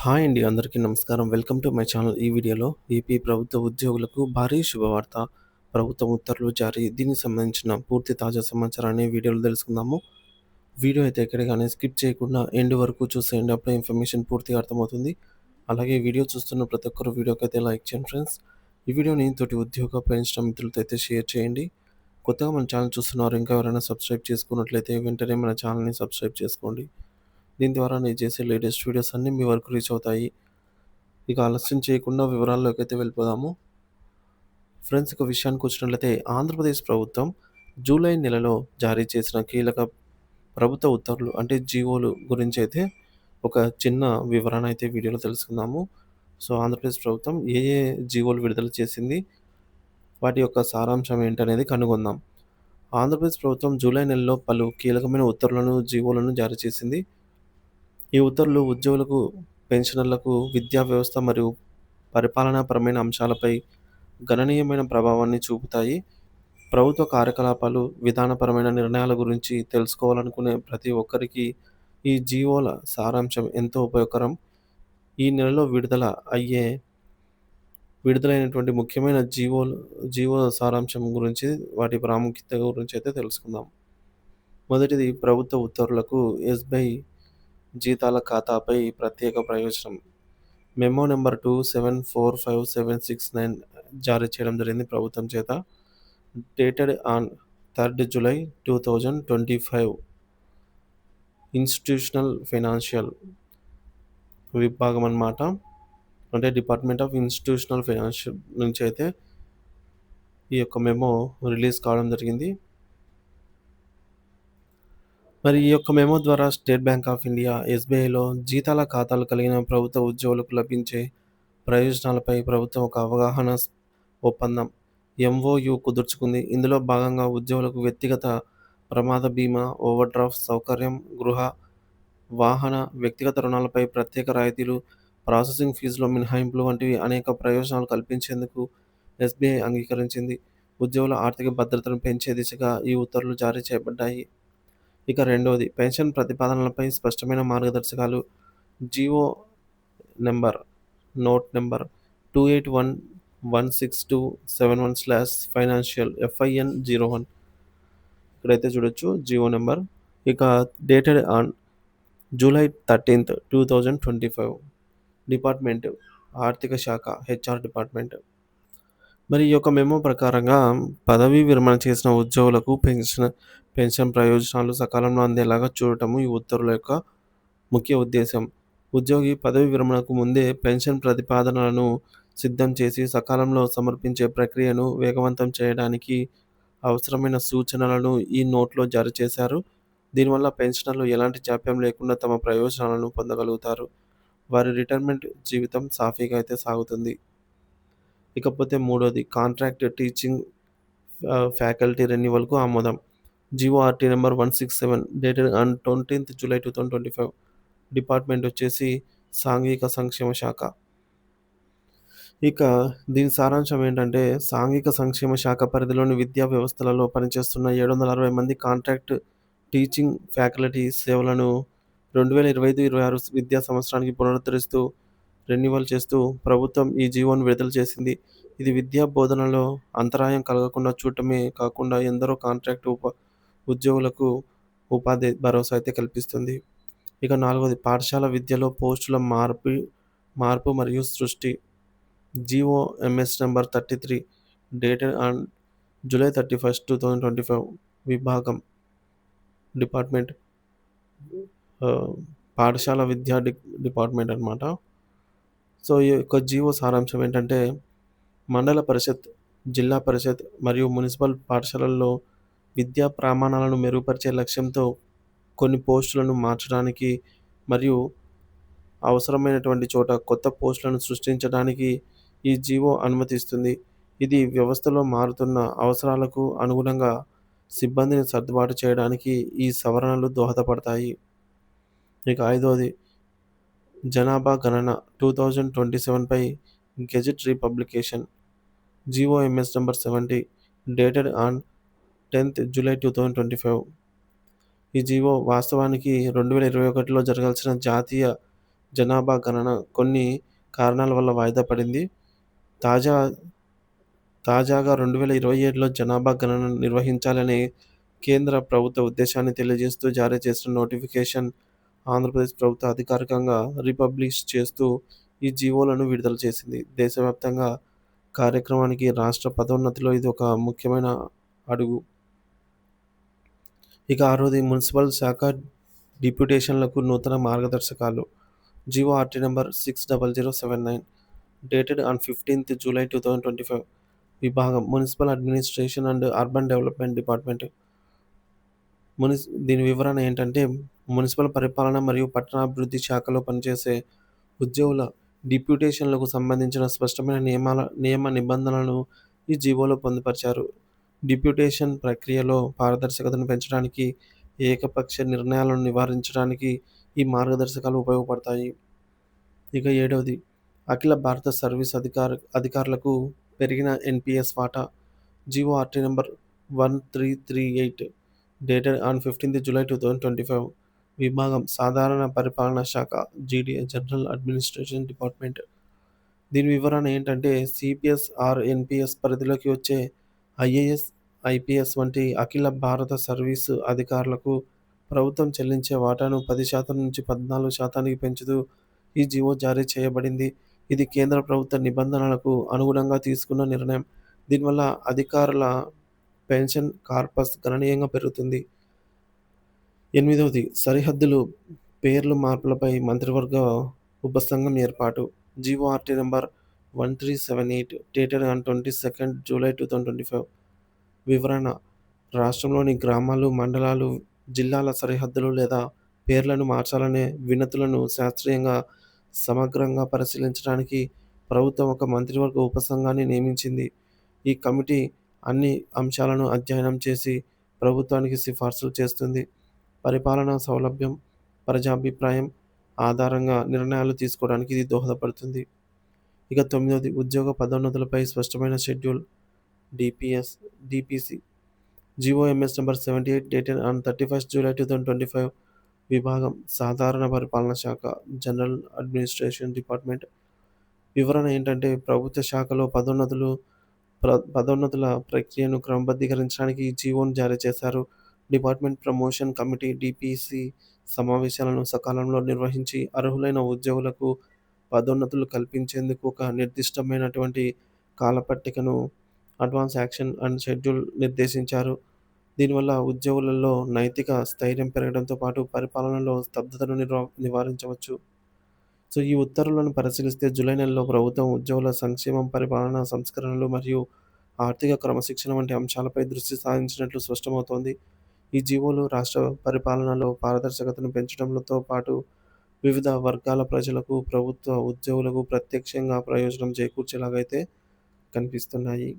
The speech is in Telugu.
హాయ్ అండి. అందరికీ నమస్కారం. Welcome to my channel. ఈ వీడియోలో ఏపీ ప్రభుత్వ ఉద్యోగులకు భారీ శుభవార్త. ప్రభుత్వం ఉత్తర్వులు జారీ. దీనికి సంబంధించిన పూర్తి తాజా సమాచారాన్ని వీడియోలో తెలుసుకుందాము. వీడియో అయితే ఎక్కడ గాని స్కిప్ చేయకుండా ఎండ్ వరకు చూసేయండి. అప్పుడే ఇన్ఫర్మేషన్ పూర్తిగా అర్థమవుతుంది. అలాగే వీడియో చూస్తున్న ప్రతి ఒక్కరు వీడియోకైతే లైక్ చేయండి ఫ్రెండ్స్. ఈ వీడియోని తోటి ఉద్యోగ పెన్షన్ మిత్రులతో అయితే షేర్ చేయండి. కొత్తగా మన ఛానల్ చూస్తున్నారు. ఇంకా ఎవరైనా సబ్స్క్రైబ్ చేసుకున్నట్లయితే వెంటనే మన ఛానల్‌ని సబ్స్క్రైబ్ చేసుకోండి. దీని ద్వారా నేను చేసే లేటెస్ట్ వీడియోస్ అన్నీ మీ వరకు రీచ్ అవుతాయి. ఇక ఆలస్యం చేయకుండా వివరాల్లోకైతే వెళ్ళిపోదాము. ఫ్రెండ్స్, ఇక విషయానికొచ్చినట్లయితే ఆంధ్రప్రదేశ్ ప్రభుత్వం జూలై నెలలో జారీ చేసిన కీలక ప్రభుత్వ ఉత్తర్వులు అంటే జీవోలు గురించైతే ఒక చిన్న వివరణ అయితే వీడియోలో తెలుసుకుందాము. సో, ఆంధ్రప్రదేశ్ ప్రభుత్వం ఏ ఏ జీవోలు విడుదల చేసింది, వాటి యొక్క సారాంశం ఏంటనేది కనుగొందాం. ఆంధ్రప్రదేశ్ ప్రభుత్వం జూలై నెలలో పలు కీలకమైన ఉత్తర్వులను, జీవోలను జారీ చేసింది. ఈ ఉత్తర్వులు ఉద్యోగులకు, పెన్షనర్లకు, విద్యా వ్యవస్థ మరియు పరిపాలనాపరమైన అంశాలపై గణనీయమైన ప్రభావాన్ని చూపుతాయి. ప్రభుత్వ కార్యకలాపాలు, విధానపరమైన నిర్ణయాల గురించి తెలుసుకోవాలనుకునే ప్రతి ఒక్కరికి ఈ జీవోల సారాంశం ఎంతో ఉపయోగకరం. ఈ నెలలో విడుదలైనటువంటి ముఖ్యమైన జీవో సారాంశం గురించి, వాటి ప్రాముఖ్యత గురించి అయితే తెలుసుకుందాం. మొదటిది, ప్రభుత్వ ఉత్తర్వులకు ఎస్‌బీఐ జీతాల ఖాతాపై ప్రత్యేక ప్రయోజనం. మెమో నంబర్ 27457669 జారీ చేయడం జరిగింది ప్రభుత్వం చేత. Dated on 3 July 2025. Institutional financial విభాగం అన్నమాట. అంటే డిపార్ట్మెంట్ ఆఫ్ ఇన్‌స్టిట్యూషనల్ ఫైనాన్షియల్ నుంచి అయితే ఈ యొక్క మెమో రిలీజ్ కావడం జరిగింది. మరి ఈ యొక్క మెమో ద్వారా స్టేట్ బ్యాంక్ ఆఫ్ ఇండియా, ఎస్‌బీఐలో జీతాల ఖాతాలు కలిగిన ప్రభుత్వ ఉద్యోగులకు లభించే ప్రయోజనాలపై ప్రభుత్వం ఒక అవగాహన ఒప్పందం ఎంఓయు కుదుర్చుకుంది. ఇందులో భాగంగా ఉద్యోగులకు వ్యక్తిగత ప్రమాద బీమా, ఓవర్‌డ్రాఫ్ట్ సౌకర్యం, గృహ, వాహన, వ్యక్తిగత రుణాలపై ప్రత్యేక రాయితీలు, ప్రాసెసింగ్ ఫీజులో మినహాయింపులు వంటివి అనేక ప్రయోజనాలు కల్పించేందుకు ఎస్‌బీఐ అంగీకరించింది. ఉద్యోగుల ఆర్థిక భద్రతను పెంచే దిశగా ఈ ఉత్తర్వులు జారీ చేయబడ్డాయి. ఇక రెండోది, పెన్షన్ ప్రతిపాదనలపై స్పష్టమైన మార్గదర్శకాలు. జీవో నంబర్ నోట్ నంబర్ 28116271/ఫైనాన్షియల్ FIN01 ఇక్కడైతే చూడొచ్చు జీవో నంబర్. ఇక డేటెడ్ ఆన్ జూలై 13, 2025. డిపార్ట్మెంట్ ఆర్థిక శాఖ, హెచ్ఆర్ డిపార్ట్మెంట్. మరి ఈ యొక్క మెమో ప్రకారంగా పదవీ విరమణ చేసిన ఉద్యోగులకు పెన్షన్ ప్రయోజనాలు సకాలంలో అందేలాగా చూడటము ఈ ఉత్తర్వుల యొక్క ముఖ్య ఉద్దేశ్యం. ఉద్యోగి పదవీ విరమణకు ముందే పెన్షన్ ప్రతిపాదనలను సిద్ధం చేసి సకాలంలో సమర్పించే ప్రక్రియను వేగవంతం చేయడానికి అవసరమైన సూచనలను ఈ నోట్లో జారీ చేశారు. దీనివల్ల పెన్షనర్లు ఎలాంటి జాప్యం లేకుండా తమ ప్రయోజనాలను పొందగలుగుతారు. వారి రిటైర్మెంట్ జీవితం సాఫీగా అయితే సాగుతుంది. ఇకపోతే మూడోది, కాంట్రాక్ట్ టీచింగ్ ఫ్యాకల్టీ రెన్యువల్‌కు ఆమోదం. GORT number 167 dated on 20th July 2025. Department వచ్చేసి సాంఘిక సంక్షేమ శాఖ. ఇక దీని సారాంశం ఏంటంటే, సాంఘిక సంక్షేమ శాఖ పరిధిలోని విద్యా వ్యవస్థలలో పనిచేస్తున్న 760 మంది కాంట్రాక్ట్ టీచింగ్ ఫ్యాకల్టీ సేవలను 2025-26 విద్యా సంవత్సరానికి పునరుద్ధరిస్తూ, రెన్యువల్ చేస్తూ ప్రభుత్వం ఈ జీవోను విడుదల చేసింది. ఇది విద్యా బోధనలో అంతరాయం కలగకుండా చూడటమే కాకుండా ఎందరో కాంట్రాక్ట్ ఉద్యోగులకు ఉపాధి భరోసా అయితే కల్పిస్తుంది. ఇక నాలుగోది, పాఠశాల విద్యలో పోస్టుల మార్పు మరియు సృష్టి. GOMs number 33 dated on July 31, 2025. విభాగం, డిపార్ట్మెంట్ పాఠశాల విద్యా డిపార్ట్మెంట్ అన్నమాట. సో, ఈ యొక్క జీవో సారాంశం ఏంటంటే, మండల పరిషత్, జిల్లా పరిషత్ మరియు మున్సిపల్ పాఠశాలల్లో విద్యా ప్రమాణాలను మెరుగుపరిచే లక్ష్యంతో కొన్ని పోస్టులను మార్చడానికి మరియు అవసరమైనటువంటి చోట కొత్త పోస్టులను సృష్టించడానికి ఈ జీవో అనుమతిస్తుంది. ఇది వ్యవస్థలో మారుతున్న అవసరాలకు అనుగుణంగా సిబ్బందిని సర్దుబాటు చేయడానికి ఈ సవరణలు దోహదపడతాయి. ఇక ఐదోది, జనాభా గణన 2027 పై gazette republication. GOMS number 70 dated on 10th July 2025. ఈ జీవో వాస్తవానికి 2021లో జరగాల్సిన జాతీయ జనాభా గణన కొన్ని కారణాల వల్ల వాయిదా పడింది. తాజా తాజాగా 2027లో జనాభా గణన నిర్వహించాలనే కేంద్ర ప్రభుత్వ ఉద్దేశాన్ని తెలియజేస్తూ జారీ చేసిన నోటిఫికేషన్ ఆంధ్రప్రదేశ్ ప్రభుత్వం అధికారికంగా రిపబ్లిష్ చేస్తూ ఈ జీవోలను విడుదల చేసింది. దేశవ్యాప్తంగా కార్యక్రమానికి రాష్ట్ర పదోన్నతిలో ఇది ఒక ముఖ్యమైన అడుగు. ఇక ఆరోది మున్సిపల్ శాఖ డిప్యూటేషన్లకు నూతన మార్గదర్శకాలు. GO RT number 60079 dated on 15th July 2025. విభాగం municipal administration and urban development department. దీని వివరణ ఏంటంటే, మున్సిపల్ పరిపాలన మరియు పట్టణాభివృద్ధి శాఖలో పనిచేసే ఉద్యోగుల డిప్యూటేషన్లకు సంబంధించిన స్పష్టమైన నియమ నిబంధనలను ఈ జీవోలో పొందుపరిచారు. డిప్యూటేషన్ ప్రక్రియలో పారదర్శకతను పెంచడానికి, ఏకపక్ష నిర్ణయాలను నివారించడానికి ఈ మార్గదర్శకాలు ఉపయోగపడతాయి. ఇక 7వది అఖిల భారత సర్వీస్ అధికారులకు పెరిగిన ఎన్‌పీఎస్ వాటా. GO RT number 1338 dated on 15th July 2025. విభాగం సాధారణ పరిపాలనా శాఖ జీడీఏ జనరల్ అడ్మినిస్ట్రేషన్ డిపార్ట్మెంట్. దీని వివరణ ఏంటంటే, సిపిఎస్ ఆర్ ఎన్‌పీఎస్ పరిధిలోకి వచ్చే ఐఏఎస్, ఐపీఎస్ వంటి అఖిల భారత సర్వీసు అధికారులకు ప్రభుత్వం చెల్లించే వాటాను 10% నుంచి 14%కి పెంచుతూ ఈ జీవో జారీ చేయబడింది. ఇది కేంద్ర ప్రభుత్వ నిబంధనలకు అనుగుణంగా తీసుకున్న నిర్ణయం. దీనివల్ల అధికారుల పెన్షన్ కార్పస్ గణనీయంగా పెరుగుతుంది. 8వది సరిహద్దులు పేర్లు మార్పులపై మంత్రివర్గ ఉపసంఘం ఏర్పాటు. GO RT number 1378 dated on 22nd July 2025. వివరణ రాష్ట్రంలోని గ్రామాలు, మండలాలు, జిల్లాల సరిహద్దులు లేదా పేర్లను మార్చాలనే వినతులను శాస్త్రీయంగా, సమగ్రంగా పరిశీలించడానికి ప్రభుత్వం ఒక మంత్రివర్గ ఉపసంఘాన్ని నియమించింది. ఈ కమిటీ అన్ని అంశాలను అధ్యయనం చేసి ప్రభుత్వానికి సిఫార్సులు చేస్తుంది. పరిపాలనా సౌలభ్యం, ప్రజాభిప్రాయం ఆధారంగా నిర్ణయాలు తీసుకోవడానికి ఇది దోహదపడుతుంది. ఇక 9వది ఉద్యోగ పదోన్నతులపై స్పష్టమైన schedule. DPC GOMs number 78 dated on 31st July 2025. విభాగం సాధారణ పరిపాలనా శాఖ జనరల్ అడ్మినిస్ట్రేషన్ డిపార్ట్మెంట్. వివరణ ఏంటంటే, ప్రభుత్వ శాఖలో పదోన్నతుల ప్రక్రియను క్రమబద్ధీకరించడానికి ఈ జీవోను జారీ చేశారు. డిపార్ట్మెంట్ ప్రమోషన్ కమిటీ డీపీసీ సమావేశాలను సకాలంలో నిర్వహించి అర్హులైన ఉద్యోగులకు పదోన్నతులు కల్పించేందుకు ఒక నిర్దిష్టమైనటువంటి కాలపట్టికను, అడ్వాన్స్ యాక్షన్ అండ్ షెడ్యూల్ నిర్దేశించారు. దీనివల్ల ఉద్యోగులలో నైతిక స్థైర్యం పెరగడంతో పాటు పరిపాలనలో స్తబ్దతను నివారించవచ్చు. సో, ఈ ఉత్తర్వులను పరిశీలిస్తే జూలై నెలలో ప్రభుత్వం ఉద్యోగుల సంక్షేమం, పరిపాలనా సంస్కరణలు మరియు ఆర్థిక క్రమశిక్షణ వంటి అంశాలపై దృష్టి సారించినట్లు స్పష్టమవుతోంది. ఈ జీవోలు రాష్ట్ర పరిపాలనలో పారదర్శకతను పెంచడంతో పాటు వివిధ వర్గాల ప్రజలకు, ప్రభుత్వ ఉద్యోగులకు ప్రత్యక్షంగా ప్రయోజనం చేకూర్చేలాగైతే కనిపిస్తున్నాయి.